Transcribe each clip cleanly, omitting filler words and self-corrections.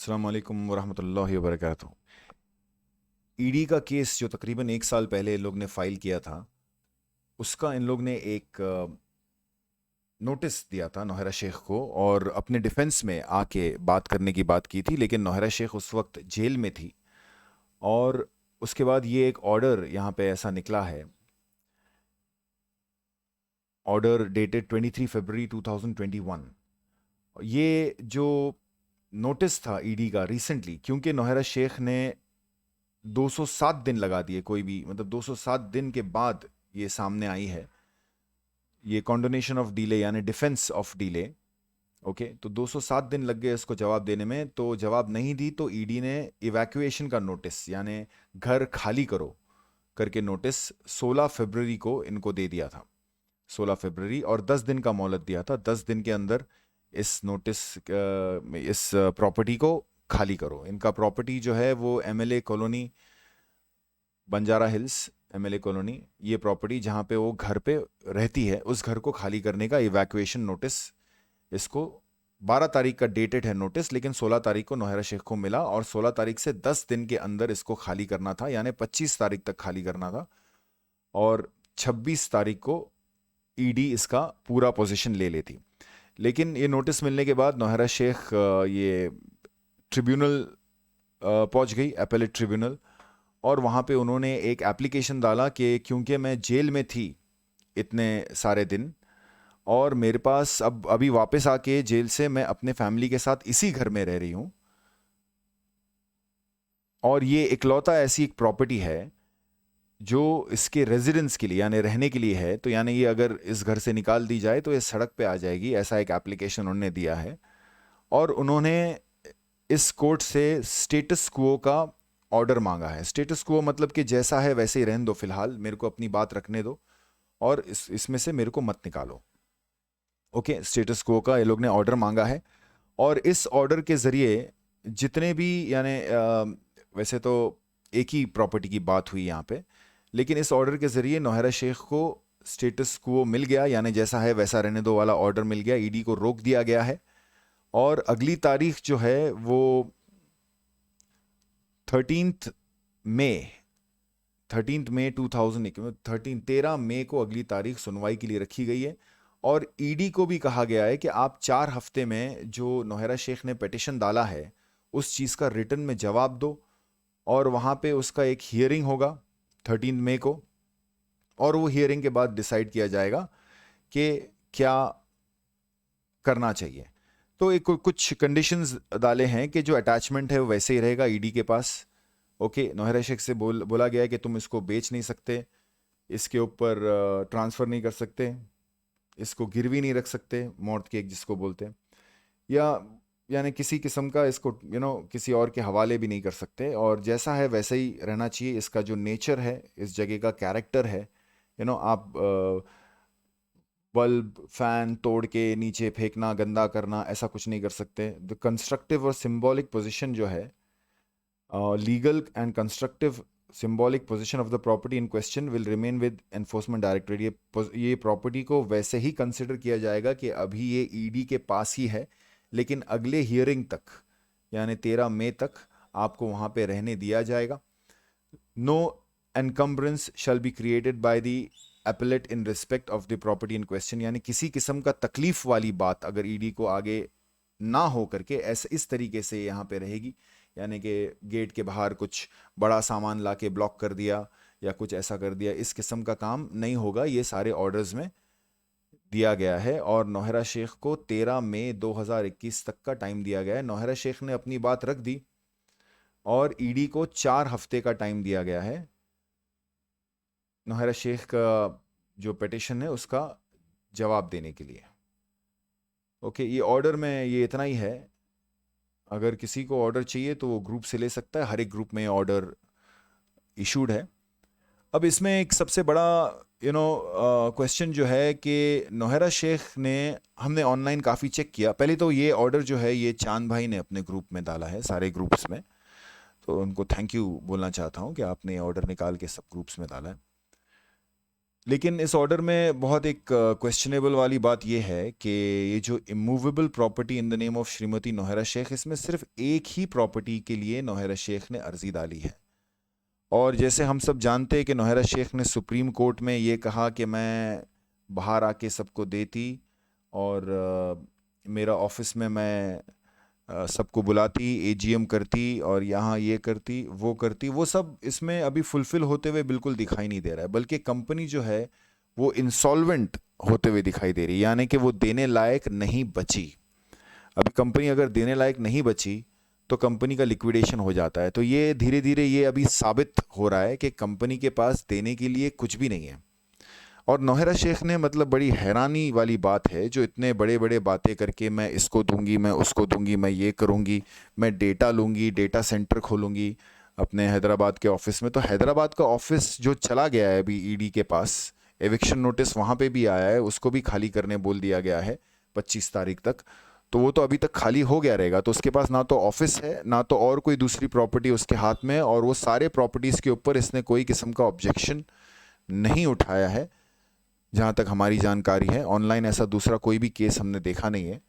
अस्सलाम वालेकुम वरहमतुल्लाहि वबरकातुहू। ईडी का केस जो तकरीबन 1 साल पहले इन लोग ने फाइल किया था, उसका इन लोग ने एक नोटिस दिया था नौहरा शेख को और अपने डिफेंस में आके बात करने की बात की थी, लेकिन नौहरा शेख उस वक्त जेल में थी। और उसके बाद ये एक ऑर्डर यहाँ पे ऐसा निकला है, ऑर्डर डेटेड 23 फरवरी 2021। ये जो नोटिस था ईडी का रिसेंटली, क्योंकि नौहरा शेख ने 207 दिन लगा दिए, कोई भी मतलब 207 दिन के बाद ये सामने आई है, ये कॉन्डोनेशन ऑफ डीले यानी डिफेंस ऑफ डीले। ओके, तो 207 दिन लग गए इसको जवाब देने में, तो जवाब नहीं दी तो ईडी ने इवैक्यूएशन का नोटिस यानी घर खाली करो करके नोटिस 16 फरवरी को इनको दे दिया था। 16 फरवरी, और 10 दिन का मोहलत दिया था। 10 दिन के अंदर इस नोटिस इस प्रॉपर्टी को खाली करो। इनका प्रॉपर्टी जो है वो MLA colony, Banjara hills MLA colony, ये प्रॉपर्टी जहाँ पे वो घर पे रहती है, उस घर को खाली करने का इवैक्यूएशन नोटिस इसको 12 तारीख का डेटेड है नोटिस, लेकिन 16 तारीख को नौहरा शेख को मिला और 16 तारीख से 10 दिन के अंदर इसको खाली करना था, यानी 25 तारीख तक खाली करना था। और 26 तारीख को ईडी इसका पूरा पोजीशन ले लेती। लेकिन ये नोटिस मिलने के बाद नौहरा शेख ये ट्रिब्यूनल पहुंच गई, एपेलेट ट्रिब्यूनल। और वहाँ पे उन्होंने एक एप्लीकेशन डाला कि क्योंकि मैं जेल में थी इतने सारे दिन और मेरे पास अब अभी वापस आके जेल से मैं अपने फैमिली के साथ इसी घर में रह रही हूँ, और ये इकलौता ऐसी एक प्रॉपर्टी है जो इसके रेजिडेंस के लिए यानी रहने के लिए है, तो यानी ये अगर इस घर से निकाल दी जाए तो ये सड़क पे आ जाएगी, ऐसा एक एप्लीकेशन उन्होंने दिया है। और उन्होंने इस कोर्ट से स्टेटस क्वो का ऑर्डर मांगा है। स्टेटस क्वो मतलब कि जैसा है वैसे ही रहने दो, फिलहाल मेरे को अपनी बात रखने दो और इसमें से मेरे को मत निकालो। ओके, स्टेटस क्वो का ये लोग ने ऑर्डर मांगा है। और इस ऑर्डर के ज़रिए जितने भी यानी वैसे तो एक ही प्रॉपर्टी की बात हुई यहाँ पे, लेकिन इस ऑर्डर के ज़रिए नौहरा शेख को स्टेटस क्वो मिल गया, यानी जैसा है वैसा रहने दो वाला ऑर्डर मिल गया, ईडी को रोक दिया गया है। और अगली तारीख जो है वो 13 मई 13 मई 13 मई को अगली तारीख सुनवाई के लिए रखी गई है। और ईडी को भी कहा गया है कि आप 4 हफ्ते में जो नौहरा शेख ने पिटिशन डाला है उस चीज़ का रिटर्न में जवाब दो, और वहाँ पे उसका एक हियरिंग होगा 13 मई को, और वो हियरिंग के बाद डिसाइड किया जाएगा कि क्या करना चाहिए। तो एक कुछ कंडीशंस डाले हैं कि जो अटैचमेंट है वो वैसे ही रहेगा ईडी के पास। ओके, नौहरा शेख से बोला गया है कि तुम इसको बेच नहीं सकते, इसके ऊपर ट्रांसफ़र नहीं कर सकते, इसको गिरवी नहीं रख सकते, मौत केक जिसको बोलते हैं, या यानी किसी किस्म का इसको किसी और के हवाले भी नहीं कर सकते, और जैसा है वैसे ही रहना चाहिए। इसका जो नेचर है, इस जगह का कैरेक्टर है, आप बल्ब फैन तोड़ के नीचे फेंकना, गंदा करना, ऐसा कुछ नहीं कर सकते। द कंस्ट्रक्टिव और सिंबॉलिक पोजीशन जो है, legal and constructive symbolic position of the property in question will remain with enforcement directorate. ये प्रॉपर्टी को वैसे ही कंसिडर किया जाएगा कि अभी ये ईडी के पास ही है, लेकिन अगले हियरिंग तक यानी 13 मई तक आपको वहाँ पे रहने दिया जाएगा। No encumbrance shall be created by the appellate in respect of the property in question, यानी किसी किस्म का तकलीफ वाली बात अगर ईडी को आगे ना हो करके ऐसे इस तरीके से यहाँ पे रहेगी, यानी कि गेट के बाहर कुछ बड़ा सामान ला के ब्लॉक कर दिया या कुछ ऐसा कर दिया, इस किस्म का काम नहीं होगा। ये सारे ऑर्डर्स में दिया गया है। और नौहरा शेख को 13 मई 2021 तक का टाइम दिया गया है। नौहरा शेख ने अपनी बात रख दी और ईडी को 4 हफ्ते का टाइम दिया गया है नौहरा शेख का जो पिटिशन है उसका जवाब देने के लिए। ओके, ये ऑर्डर में ये इतना ही है। अगर किसी को ऑर्डर चाहिए तो वो ग्रुप से ले सकता है, हर एक ग्रुप में ऑर्डर इशूड है। अब इसमें एक सबसे बड़ा क्वेश्चन जो है कि नौहरा शेख ने, हमने ऑनलाइन काफ़ी चेक किया। पहले तो ये ऑर्डर जो है ये चांद भाई ने अपने ग्रुप में डाला है, सारे ग्रुप्स में, तो उनको थैंक यू बोलना चाहता हूँ कि आपने ऑर्डर निकाल के सब ग्रुप्स में डाला है। लेकिन इस ऑर्डर में बहुत एक क्वेश्चनेबल वाली बात यह है कि ये जो immovable property in the name of Shrimati Nauhra Shaikh, इसमें सिर्फ एक ही प्रॉपर्टी के लिए नौहरा शेख ने अर्जी डाली है। और जैसे हम सब जानते हैं कि नौहरा शेख ने सुप्रीम कोर्ट में ये कहा कि मैं बाहर आके सबको देती और मेरा ऑफिस में मैं सबको बुलाती, एजीएम करती और यहाँ ये करती वो करती, वो सब इसमें अभी फुलफिल होते हुए बिल्कुल दिखाई नहीं दे रहा है। बल्कि कंपनी जो है वो इंसॉल्वेंट होते हुए दिखाई दे रही है, यानी कि वो देने लायक नहीं बची। अभी कंपनी अगर देने लायक नहीं बची तो कंपनी का लिक्विडेशन हो जाता है। तो ये धीरे धीरे ये अभी साबित हो रहा है कि कंपनी के पास देने के लिए कुछ भी नहीं है। और नौहरा शेख ने मतलब बड़ी हैरानी वाली बात है, जो इतने बड़े बड़े बातें करके मैं इसको दूंगी, मैं उसको दूंगी, मैं ये करूंगी, मैं डेटा लूंगी, डेटा सेंटर खोलूंगी अपने हैदराबाद के ऑफिस में। तो हैदराबाद का ऑफिस जो चला गया है अभी ईडी के पास, एविक्शन नोटिस वहाँ पे भी आया है, उसको भी खाली करने बोल दिया गया है 25 तारीख तक। तो वो तो अभी तक खाली हो गया रहेगा। तो उसके पास ना तो ऑफिस है, ना तो और कोई दूसरी प्रॉपर्टी उसके हाथ में है, और वो सारे प्रॉपर्टीज़ के ऊपर इसने कोई किस्म का ऑब्जेक्शन नहीं उठाया है जहाँ तक हमारी जानकारी है। ऑनलाइन ऐसा दूसरा कोई भी केस हमने देखा नहीं है।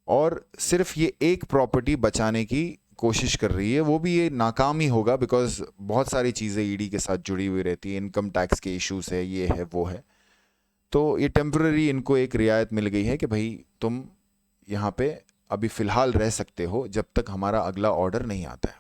और सिर्फ ये एक प्रॉपर्टी बचाने की कोशिश कर रही है, वो भी ये नाकाम ही होगा, बिकॉज बहुत सारी चीज़ें ईडी के साथ जुड़ी हुई रहती है, इनकम टैक्स के इश्यूज है, ये है वो है। तो ये टेम्पररी इनको एक रियायत मिल गई है कि भाई तुम यहाँ पे अभी फ़िलहाल रह सकते हो जब तक हमारा अगला ऑर्डर नहीं आता है।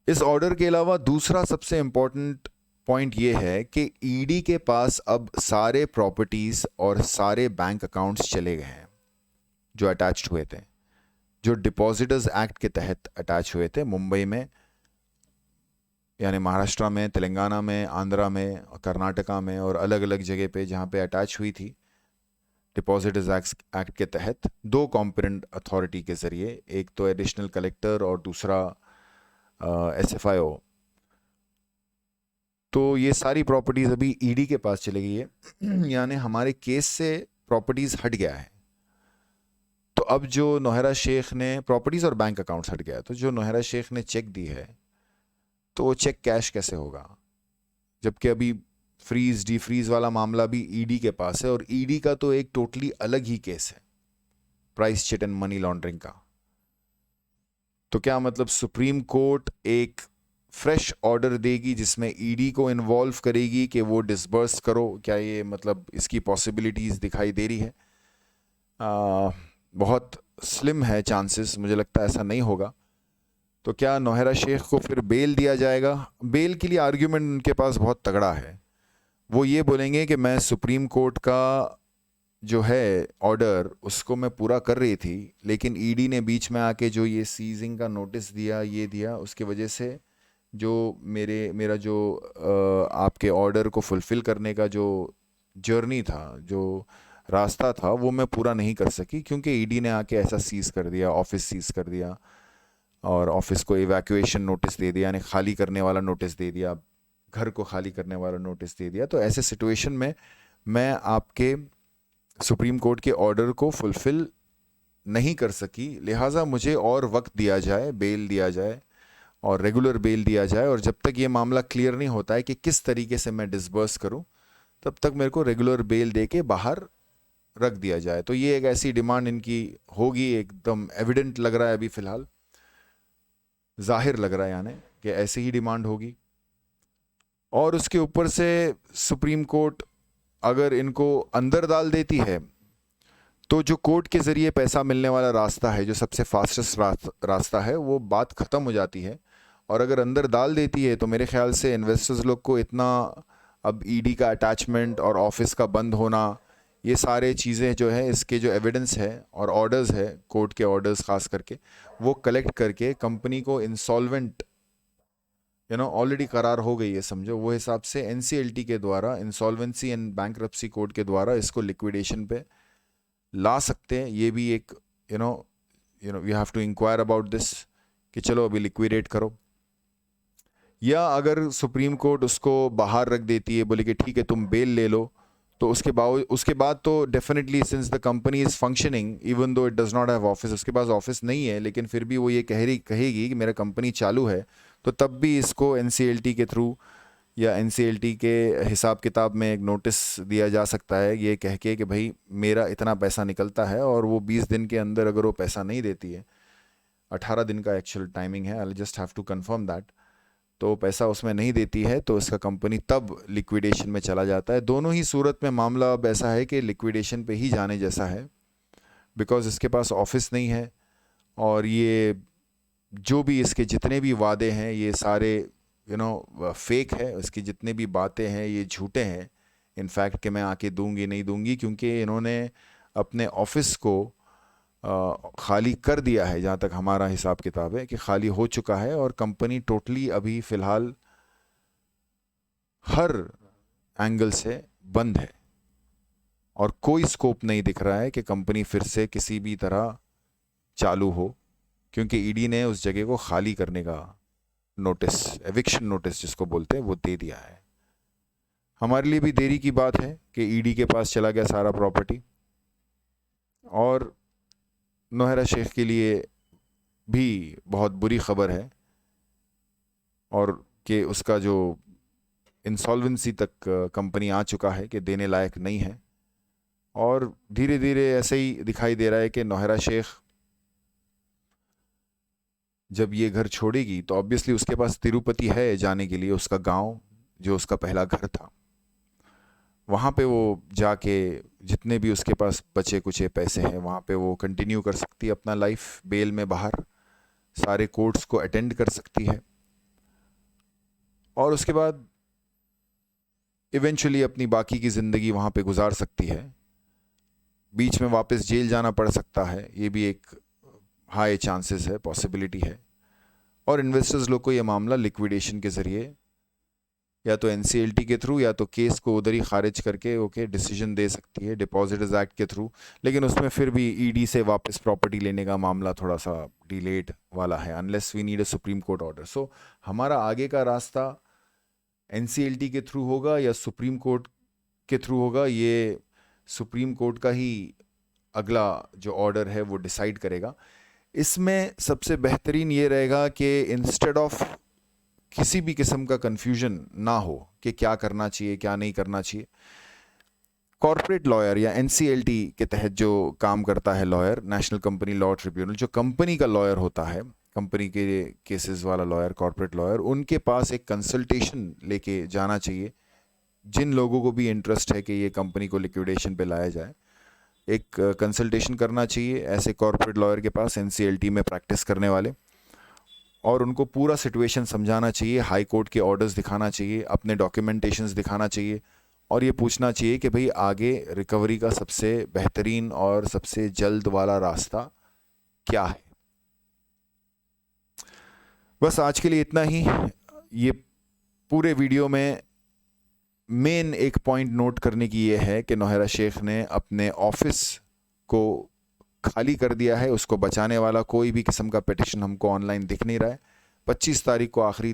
इस ऑर्डर के अलावा दूसरा सबसे इम्पोर्टेंट पॉइंट ये है कि ईडी के पास अब सारे प्रॉपर्टीज़ और सारे बैंक अकाउंट्स चले गए हैं जो अटैच्ड हुए थे, जो डिपॉजिटर्स एक्ट के तहत अटैच हुए थे मुंबई में, यानी महाराष्ट्र में, तेलंगाना में, आंध्रा में, कर्नाटका में और अलग अलग जगह पे जहाँ पे अटैच हुई थी डिपॉजिटर्स एक्ट के तहत, दो कॉम्पिटेंट अथॉरिटी के ज़रिए, एक तो एडिशनल कलेक्टर और दूसरा SFIO। तो ये सारी प्रॉपर्टीज़ अभी ईडी के पास चली गई है यानी हमारे केस से प्रॉपर्टीज़ हट गया है। तो अब जो नौहरा शेख ने प्रॉपर्टीज़ और बैंक अकाउंट्स हट गया है, तो जो नौहरा शेख ने चेक दी है तो वो चेक कैश कैसे होगा, जबकि अभी फ्रीज डी फ्रीज वाला मामला भी ईडी के पास है, और ईडी का तो एक टोटली अलग ही केस है, price chit and money laundering का। तो क्या मतलब सुप्रीम कोर्ट एक फ्रेश ऑर्डर देगी जिसमें ईडी को इन्वॉल्व करेगी कि वो डिसबर्स करो? क्या ये मतलब इसकी पॉसिबिलिटीज़ दिखाई दे रही है? बहुत स्लिम है चांसेस, मुझे लगता है ऐसा नहीं होगा। तो क्या नौहरा शेख को फिर बेल दिया जाएगा? बेल के लिए आर्ग्यूमेंट उनके पास बहुत तगड़ा है। वो ये बोलेंगे कि मैं सुप्रीम कोर्ट का जो है ऑर्डर उसको मैं पूरा कर रही थी, लेकिन ईडी ने बीच में आके जो ये सीजिंग का नोटिस दिया, ये दिया, उसकी वजह से जो मेरा जो आपके ऑर्डर को फुलफ़िल करने का जो जर्नी था, जो रास्ता था, वो मैं पूरा नहीं कर सकी, क्योंकि ईडी ने आके ऐसा सीज़ कर दिया, ऑफिस सीज़ कर दिया और ऑफिस को इवैक्यूएशन नोटिस दे दिया, यानी खाली करने वाला नोटिस दे दिया, घर को खाली करने वाला नोटिस दे दिया। तो ऐसे सिचुएशन में मैं आपके सुप्रीम कोर्ट के ऑर्डर को फुलफ़िल नहीं कर सकी, लिहाजा मुझे और वक्त दिया जाए, बेल दिया जाए और रेगुलर बेल दिया जाए, और जब तक ये मामला क्लियर नहीं होता है कि किस तरीके से मैं डिसबर्स करूं, तब तक मेरे को रेगुलर बेल दे के बाहर रख दिया जाए। तो ये एक ऐसी डिमांड इनकी होगी, एकदम एविडेंट लग रहा है, अभी फ़िलहाल जाहिर लग रहा है यानी कि ऐसे ही डिमांड होगी। और उसके ऊपर से सुप्रीम कोर्ट अगर इनको अंदर डाल देती है, तो जो कोर्ट के ज़रिए पैसा मिलने वाला रास्ता है, जो सबसे फास्टेस्ट रास्ता है, वो बात ख़त्म हो जाती है। और अगर अंदर डाल देती है तो मेरे ख्याल से इन्वेस्टर्स लोग को इतना अब ईडी का अटैचमेंट और ऑफिस का बंद होना, ये सारे चीज़ें जो है, इसके जो एविडेंस है और ऑर्डर्स है, कोर्ट के ऑर्डर्स ख़ास करके, वो कलेक्ट करके कंपनी को इंसॉल्वेंट ऑलरेडी करार हो गई है समझो, वो हिसाब से NCLT के द्वारा, इंसॉल्वेंसी एंड बैंक्रप्सी कोर्ट के द्वारा इसको लिक्विडेशन पे ला सकते हैं। ये भी एक we have to inquire about this कि चलो अभी लिक्विडेट करो। या अगर सुप्रीम कोर्ट उसको बाहर रख देती है, बोले कि ठीक है तुम बेल ले लो, तो उसके बाद तो definitely since the company is functioning even though it does not have office, उसके पास ऑफिस नहीं है, लेकिन फिर भी वो ये कहेगी कि मेरा कंपनी चालू है, तो तब भी इसको NCLT के थ्रू या एनसीएलटी के हिसाब किताब में एक नोटिस दिया जा सकता है ये कह के कि भाई मेरा इतना पैसा निकलता है, और वो 20 दिन के अंदर अगर वो पैसा नहीं देती है, 18 दिन का एक्चुअल टाइमिंग है, I just have to confirm that, तो पैसा उसमें नहीं देती है तो इसका कंपनी तब लिक्विडेशन में चला जाता है। दोनों ही सूरत में मामला अब ऐसा है कि लिक्विडेशन पे ही जाने जैसा है, बिकॉज इसके पास ऑफिस नहीं है, और ये जो भी इसके जितने भी वादे हैं ये सारे फेक है। इसकी जितने भी बातें हैं ये झूठे हैं, इनफैक्ट कि मैं आके दूंगी नहीं दूंगी, क्योंकि इन्होंने अपने ऑफिस को खाली कर दिया है, जहाँ तक हमारा हिसाब किताब है कि खाली हो चुका है, और कंपनी टोटली अभी फ़िलहाल हर एंगल से बंद है, और कोई स्कोप नहीं दिख रहा है कि कंपनी फिर से किसी भी तरह चालू हो, क्योंकि ईडी ने उस जगह को खाली करने का नोटिस, एविक्शन नोटिस जिसको बोलते हैं, वो दे दिया है। हमारे लिए भी देरी की बात है कि ईडी के पास चला गया सारा प्रॉपर्टी, और नौहरा शेख के लिए भी बहुत बुरी खबर है, और कि उसका जो इंसॉल्वेंसी तक कंपनी आ चुका है कि देने लायक नहीं है, और धीरे धीरे ऐसे ही दिखाई दे रहा है कि नौहरा शेख जब ये घर छोड़ेगी तो ऑब्वियसली उसके पास तिरुपति है जाने के लिए, उसका गांव जो उसका पहला घर था, वहाँ पे वो जाके जितने भी उसके पास बचे कुचे पैसे हैं वहाँ पे वो कंटिन्यू कर सकती है अपना लाइफ, बेल में बाहर सारे कोर्ट्स को अटेंड कर सकती है, और उसके बाद इवेंचुअली अपनी बाकी की ज़िंदगी वहाँ पे गुजार सकती है। बीच में वापस जेल जाना पड़ सकता है, ये भी एक हाई चांसेस है, पॉसिबिलिटी है, और इन्वेस्टर्स लोग को ये मामला लिक्विडेशन के ज़रिए या तो एनसीएलटी के थ्रू या तो केस को उधर ही खारिज करके ओके डिसीजन दे सकती है डिपॉजिटर्स एक्ट के थ्रू, लेकिन उसमें फिर भी ईडी से वापस प्रॉपर्टी लेने का मामला थोड़ा सा डिलेड वाला है, unless we need a Supreme Court order. So हमारा आगे का रास्ता एनसीएलटी के थ्रू होगा या सुप्रीम कोर्ट के थ्रू होगा, ये सुप्रीम कोर्ट का ही अगला जो ऑर्डर है वो डिसाइड करेगा। इसमें सबसे बेहतरीन ये रहेगा कि इंस्टेड ऑफ किसी भी किस्म का कंफ्यूजन ना हो कि क्या करना चाहिए क्या नहीं करना चाहिए, कॉर्पोरेट लॉयर या एनसीएलटी के तहत जो काम करता है lawyer, national company law tribunal, जो कंपनी का लॉयर होता है, कंपनी के केसेस वाला लॉयर, कॉर्पोरेट लॉयर, उनके पास एक कंसल्टेशन लेके जाना चाहिए। जिन लोगों को भी इंटरेस्ट है कि ये कंपनी को लिक्विडेशन पे लाया जाए, एक कंसल्टेशन करना चाहिए ऐसे कॉर्पोरेट लॉयर के पास, एनसीएलटी में प्रैक्टिस करने वाले, और उनको पूरा सिचुएशन समझाना चाहिए, हाई कोर्ट के ऑर्डर्स दिखाना चाहिए, अपने डॉक्यूमेंटेशंस दिखाना चाहिए, और ये पूछना चाहिए कि भाई आगे रिकवरी का सबसे बेहतरीन और सबसे जल्द वाला रास्ता क्या है। बस आज के लिए इतना ही। ये पूरे वीडियो में मेन एक पॉइंट नोट करने की ये है कि नौहरा शेख ने अपने ऑफिस को खाली कर दिया है, उसको बचाने वाला कोई भी किस्म का पिटिशन हमको ऑनलाइन दिख नहीं रहा है। 25 तारीख को आखिरी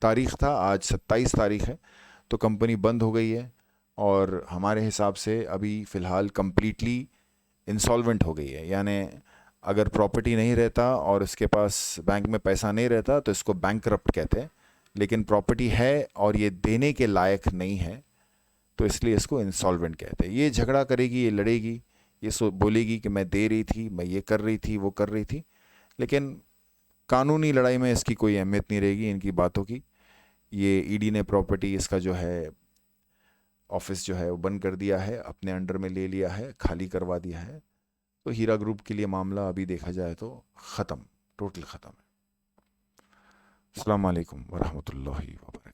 तारीख था, आज 27 तारीख है, तो कंपनी बंद हो गई है, और हमारे हिसाब से अभी फ़िलहाल कम्प्लीटली इंसॉल्वेंट हो गई है। यानी अगर प्रॉपर्टी नहीं रहता और इसके पास बैंक में पैसा नहीं रहता तो इसको बैंकरप्ट कहते हैं, लेकिन प्रॉपर्टी है और ये देने के लायक नहीं है, तो इसलिए इसको इंसॉल्वेंट कहते हैं। ये झगड़ा करेगी, ये लड़ेगी, ये बोलेगी कि मैं दे रही थी, मैं ये कर रही थी, वो कर रही थी, लेकिन कानूनी लड़ाई में इसकी कोई अहमियत नहीं रहेगी इनकी बातों की। ये ईडी ने प्रॉपर्टी, इसका जो है ऑफिस जो है वो बंद कर दिया है, अपने अंडर में ले लिया है, खाली करवा दिया है, तो हीरा ग्रुप के लिए मामला अभी देखा जाए तो ख़त्म, टोटल ख़त्म है। अस्सलाम वालेकुम वरहमतुल्लाहि वबरकातुहू।